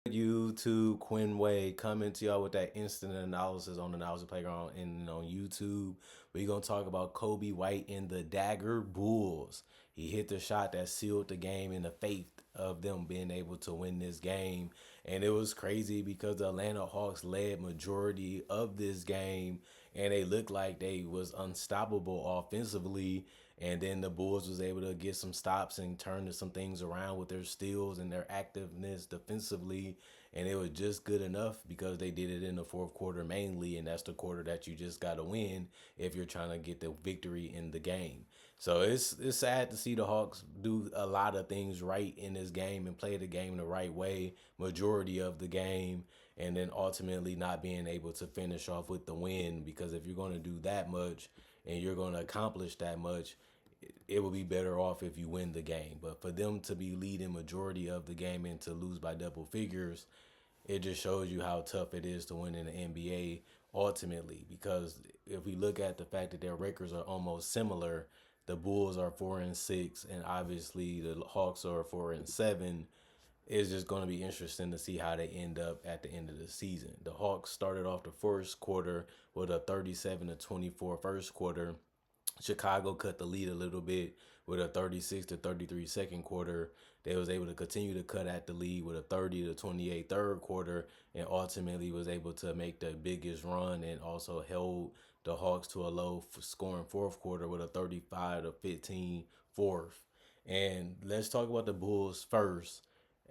YouTube, Quinway coming to y'all with that instant analysis on the Analysis Playground and on YouTube. We're gonna talk about Kobe White and the Dagger Bulls. He hit the shot that sealed the game in the faith of them being able to win this game. And it was crazy because the Atlanta Hawks led majority of this game and they looked like they was unstoppable offensively. And then the Bulls was able to get some stops and turn some things around with their steals and their activeness defensively. And it was just good enough because they did it in the fourth quarter mainly. And that's the quarter that you just got to win if you're trying to get the victory in the game. So it's sad to see the Hawks do a lot of things right in this game and play the game the right way, majority of the game, and then ultimately not being able to finish off with the win. Because if you're going to do that much and you're going to accomplish that much, it would be better off if you win the game. But for them to be leading majority of the game and to lose by double figures, it just shows you how tough it is to win in the NBA ultimately. Because if we look at the fact that their records are almost similar, the Bulls are 4-6, and obviously the Hawks are 4-7. It's just going to be interesting to see how they end up at the end of the season. The Hawks started off the first quarter with a 37-24 first quarter. Chicago cut the lead a little bit with a 36-33 second quarter. They was able to continue to cut at the lead with a 30-28 third quarter, and ultimately was able to make the biggest run and also held the Hawks to a low scoring fourth quarter with a 35-15 fourth. And let's talk about the Bulls first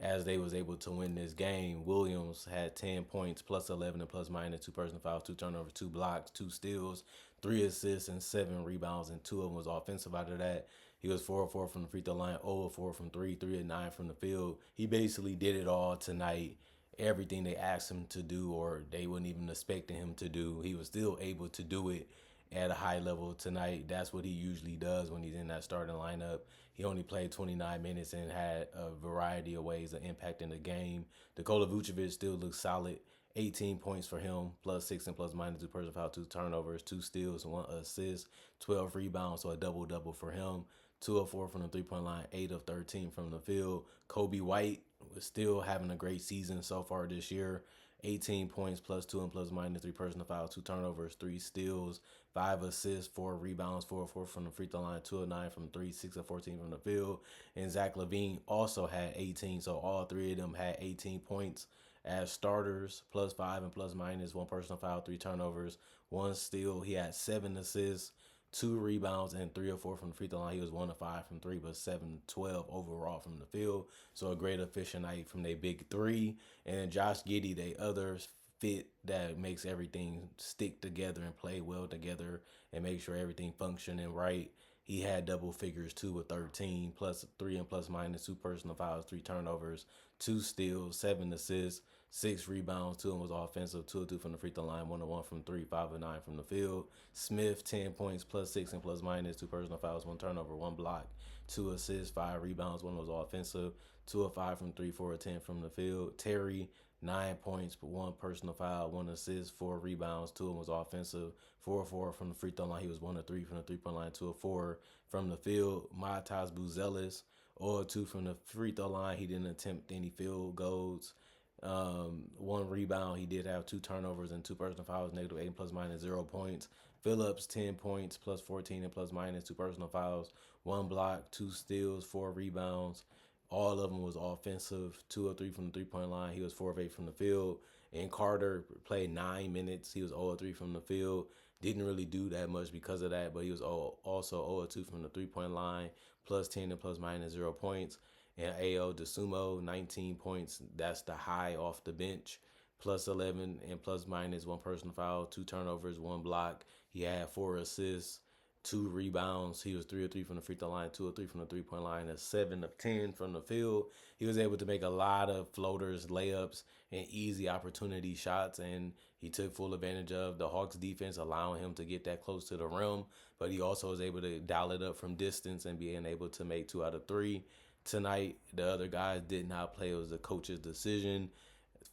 as they was able to win this game. Williams had 10 points, plus 11 and plus minus, two personal fouls, two turnovers, two blocks, two steals, three assists, and seven rebounds, and two of them was offensive out of that. He was 4-4 from the free throw line, 0-4 from three, 3-9 from the field. He basically did it all tonight. Everything they asked him to do or they wouldn't even expecting him to do, he was still able to do it at a high level tonight. That's what he usually does when he's in that starting lineup. He only played 29 minutes and had a variety of ways of impacting the game. Nikola Vucevic still looks solid. 18 points for him, plus six and plus minus, two personal foul, two turnovers, two steals, one assist, 12 rebounds, so a double-double for him. 2 of 4 from the three-point line, 8 of 13 from the field. Kobe White was still having a great season so far this year. 18 points, plus 2 and plus minus, three personal fouls, two turnovers, three steals, 5 assists, 4 rebounds, 4 of 4 from the free throw line, 2 of 9 from 3, 6 of 14 from the field. And Zach LaVine also had 18, so all three of them had 18 points as starters, plus 5 and plus minus, one personal foul, three turnovers, one steal. He had 7 assists, 2 rebounds, and 3 of 4 from the free throw line. He was 1 of 5 from three, but 7-12 overall from the field. So a great efficient night from their big three. And Josh Giddey, they others fit that makes everything stick together and play well together and make sure everything functioning right. He had double figures too with 13, plus 3 and plus minus, two personal fouls, three turnovers, two steals, 7 assists, 6 rebounds. Two of them was offensive, 2 of 2 from the free throw line, 1 of 1 from three, 5 of 9 from the field. Smith, 10 points, plus 6 and plus minus, two personal fouls, one turnover, one block, 2 assists, 5 rebounds. One was offensive, 2 of 5 from three, 4 of 10 from the field. Terry, 9 points, but one personal foul, 1 assist, 4 rebounds. Two of them was offensive, 4 of 4 from the free throw line. He was 1 of 3 from the three-point line, 2 of 4 from the field. Matas Buzelis, 0 of 2 from the free throw line. He didn't attempt any field goals. 1 rebound. He did have two turnovers and two personal fouls, -8 and plus minus 0 points. Phillips, 10 points, plus 14 and plus minus, two personal fouls, one block, two steals, 4 rebounds. All of them was offensive, 2 of 3 from the three-point line. He was 4 of 8 from the field. And Carter played 9 minutes. He was 0 of 3 from the field. Didn't really do that much because of that, but he was also 0 of 2 from the three-point line, plus 10 and plus minus 0 points. And AO DeSumo, 19 points. That's the high off the bench. Plus 11 and plus minus, one personal foul, two turnovers, one block. He had 4 assists, 2 rebounds. He was 3 of 3 from the free throw line, 2 of 3 from the three-point line, and 7 of 10 from the field. He was able to make a lot of floaters, layups, and easy opportunity shots, and he took full advantage of the Hawks defense, allowing him to get that close to the rim. But he also was able to dial it up from distance and being able to make 2 out of 3. Tonight, the other guys did not play. It was the coach's decision.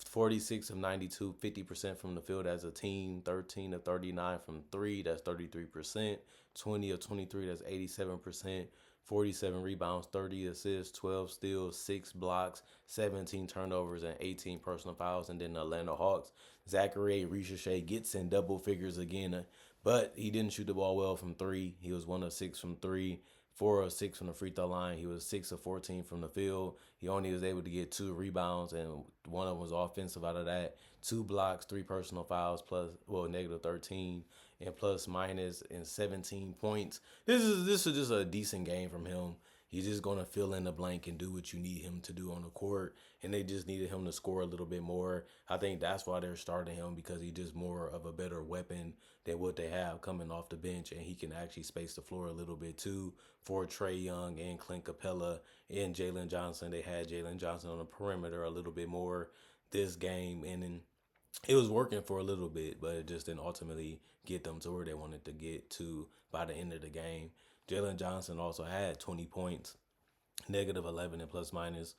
46 of 92, 50% from the field as a team, 13 of 39 from three, that's 33%, 20 of 23, that's 87%, 47 rebounds, 30 assists, 12 steals, 6 blocks, 17 turnovers, and 18 personal fouls. And then the Atlanta Hawks, Zachary Ricochet gets in double figures again, but he didn't shoot the ball well from three. He was 1 of 6 from three. 4 of 6 from the free throw line. He was 6 of 14 from the field. He only was able to get 2 rebounds, and one of them was offensive out of that. 2 blocks, 3 personal fouls, plus negative 13, and plus minus and 17 points. This is just a decent game from him. He's just gonna fill in the blank and do what you need him to do on the court, and they just needed him to score a little bit more. I think that's why they're starting him, because he's just more of a better weapon than what they have coming off the bench, and he can actually space the floor a little bit too. For Trae Young and Clint Capella and Jalen Johnson, they had Jalen Johnson on the perimeter a little bit more this game, and then it was working for a little bit, but it just didn't ultimately get them to where they wanted to get to by the end of the game. Jalen Johnson also had 20 points, negative 11 and plus minus,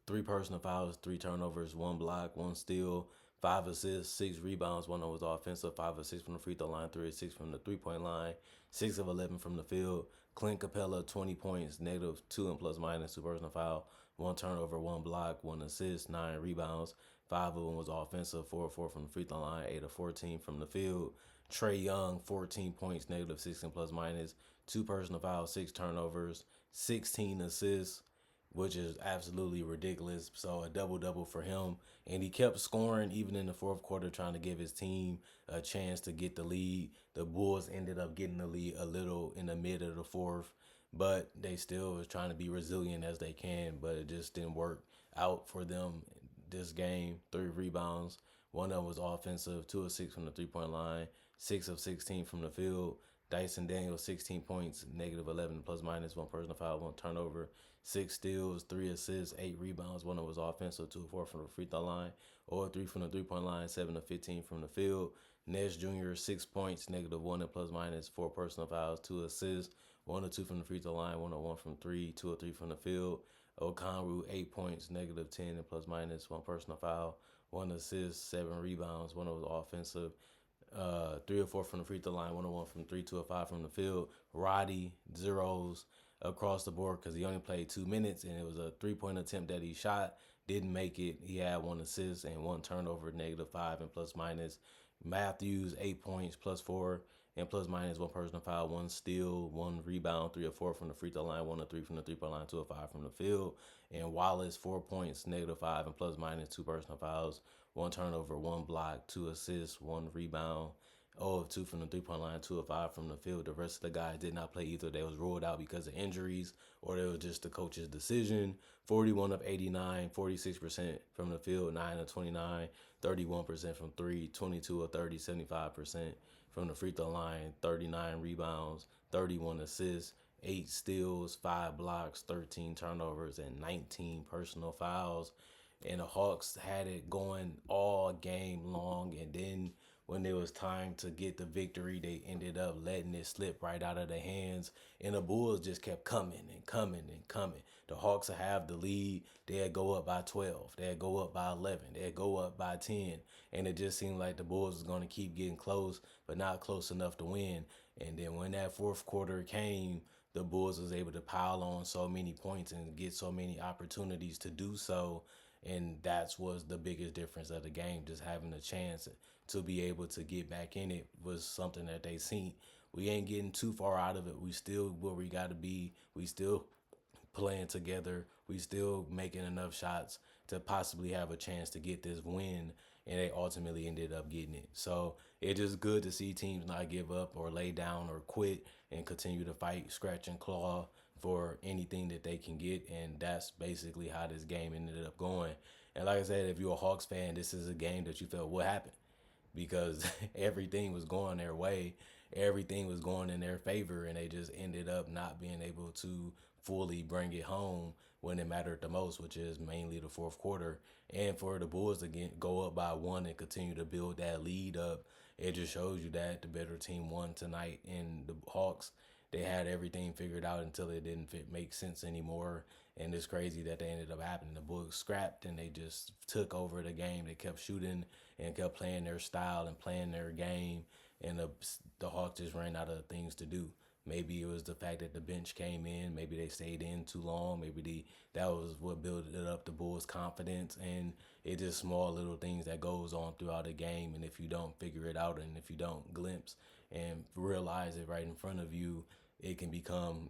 3 personal fouls, 3 turnovers, 1 block, 1 steal, 5 assists, 6 rebounds. One of them was offensive, 5 of 6 from the free throw line, 3 of 6 from the 3 point line, 6 of 11 from the field. Clint Capella, 20 points, negative 2 and plus minus, 2 personal foul, 1 turnover, 1 block, 1 assist, 9 rebounds. 5 of them was offensive, 4 of 4 from the free throw line, 8 of 14 from the field. Trae Young, 14 points, negative 6 and plus minus, 2 personal fouls, 6 turnovers, 16 assists, which is absolutely ridiculous. So a double double for him, and he kept scoring even in the fourth quarter, trying to give his team a chance to get the lead. The Bulls ended up getting the lead a little in the mid of the fourth, but they still was trying to be resilient as they can, but it just didn't work out for them this game. 3 rebounds, one of them was offensive, 2 of 6 from the 3 point line, 6 of 16 from the field. Dyson Daniels, 16 points, negative 11 plus minus, 1 personal foul, 1 turnover, 6 steals, 3 assists, 8 rebounds. One of them was offensive, 2 of 4 from the free throw line, 0 of 3 from the 3 point line, 7 of 15 from the field. Ness Jr., 6 points, negative 1 and plus minus, 4 personal fouls, 2 assists, 1 of 2 from the free throw line, 1 of 1 from three, 2 of 3 from the field. Okongwu, 8 points, negative 10 and plus minus, 1 personal foul, 1 assist, 7 rebounds. One of them was offensive, 3 of 4 from the free throw line, 1 of 1 from three, 2 of 5 from the field. Roddy, zeros across the board because he only played 2 minutes, and it was a 3 point attempt that he shot, didn't make it. He had 1 assist and 1 turnover, -5 and plus minus. Matthews, 8 points, +4 and plus minus, 1 personal foul, 1 steal, 1 rebound, 3 of 4 from the free throw line, 1 of 3 from the 3 point line, 2 of 5 from the field. And Wallace, 4 points, -5 and plus minus, 2 personal fouls, 1 turnover, 1 block, 2 assists, 1 rebound. 0 of 2 from the 3 point line, 2 of 5 from the field. The rest of the guys did not play either. They was ruled out because of injuries, or it was just the coach's decision. 41 of 89, 46% from the field, 9 of 29, 31% from three, 22 of 30, 75% from the free throw line, 39 rebounds, 31 assists, 8 steals, 5 blocks, 13 turnovers, and 19 personal fouls. And the Hawks had it going all game long, and then when it was time to get the victory, they ended up letting it slip right out of their hands. And the Bulls just kept coming and coming and coming. The Hawks would have the lead. They'd go up by 12. They'd go up by 11. They'd go up by 10. And it just seemed like the Bulls was going to keep getting close, but not close enough to win. And then when that fourth quarter came, the Bulls was able to pile on so many points and get so many opportunities to do so. And that was the biggest difference of the game. Just having a chance to be able to get back in it was something that they seen. We ain't getting too far out of it. We still where we got to be. We still playing together. We still making enough shots to possibly have a chance to get this win. And they ultimately ended up getting it. So it's just good to see teams not give up or lay down or quit and continue to fight, scratch and claw for anything that they can get. And that's basically how this game ended up going. And like I said, if you're a Hawks fan, this is a game that you felt what happened, because everything was going their way. Everything was going in their favor, and they just ended up not being able to fully bring it home when it mattered the most, which is mainly the fourth quarter. And for the Bulls to go up by one and continue to build that lead up, it just shows you that the better team won tonight. And the Hawks, they had everything figured out until it didn't make sense anymore. And it's crazy that they ended up happening. The Bulls scrapped and they just took over the game. They kept shooting and kept playing their style and playing their game. And the Hawks just ran out of things to do. Maybe it was the fact that the bench came in. Maybe they stayed in too long. That was what built up the Bulls' confidence. And it's just small little things that goes on throughout a game. And if you don't figure it out, and if you don't glimpse and realize it right in front of you, it can become,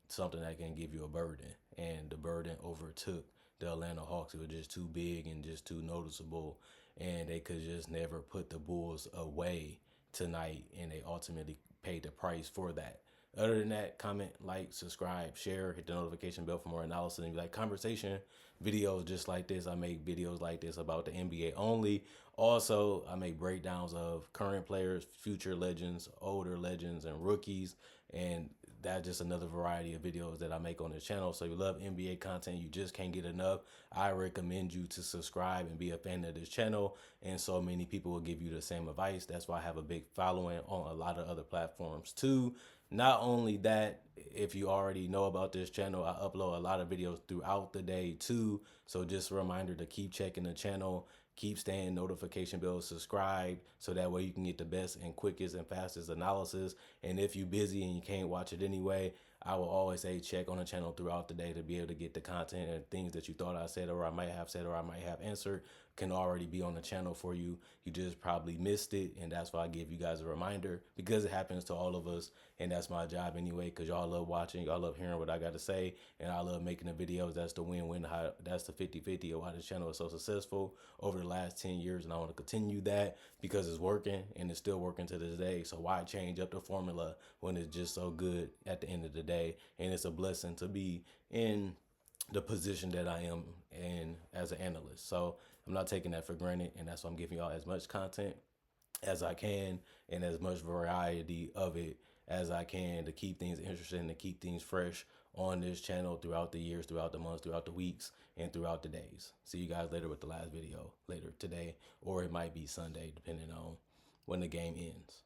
something that can give you a burden. And the burden overtook the Atlanta Hawks. It was just too big and just too noticeable, and they could just never put the Bulls away tonight, and they ultimately paid the price for that. Other than that, comment, like, subscribe, share, hit the notification bell for more analysis and like conversation videos just like this. I make videos like this about the NBA only. Also, I make breakdowns of current players, future legends, older legends, and rookies. And that's just another variety of videos that I make on this channel. So if you love NBA content, you just can't get enough, I recommend you to subscribe and be a fan of this channel. And so many people will give you the same advice. That's why I have a big following on a lot of other platforms too. Not only that, if you already know about this channel, I upload a lot of videos throughout the day too. So just a reminder to keep checking the channel, keep staying notification bell, subscribe, so that way you can get the best and quickest and fastest analysis. And if you're busy and you can't watch it anyway, I will always say check on the channel throughout the day to be able to get the content, and things that you thought I said or I might have said or I might have answered can already be on the channel for you. You just probably missed it, and that's why I give you guys a reminder, because it happens to all of us, and that's my job anyway, because y'all love watching, y'all love hearing what I got to say, and I love making the videos. That's the win-win. That's the 50-50 of why this channel is so successful over the last 10 years, and I want to continue that because it's working, and it's still working to this day. So why change up the formula when it's just so good at the end of the day? And it's a blessing to be in the position that I am in as an analyst. So I'm not taking that for granted, and that's why I'm giving y'all as much content as I can and as much variety of it as I can to keep things interesting, to keep things fresh on this channel throughout the years, throughout the months, throughout the weeks, and throughout the days. See you guys later with the last video, later today, or it might be Sunday, depending on when the game ends.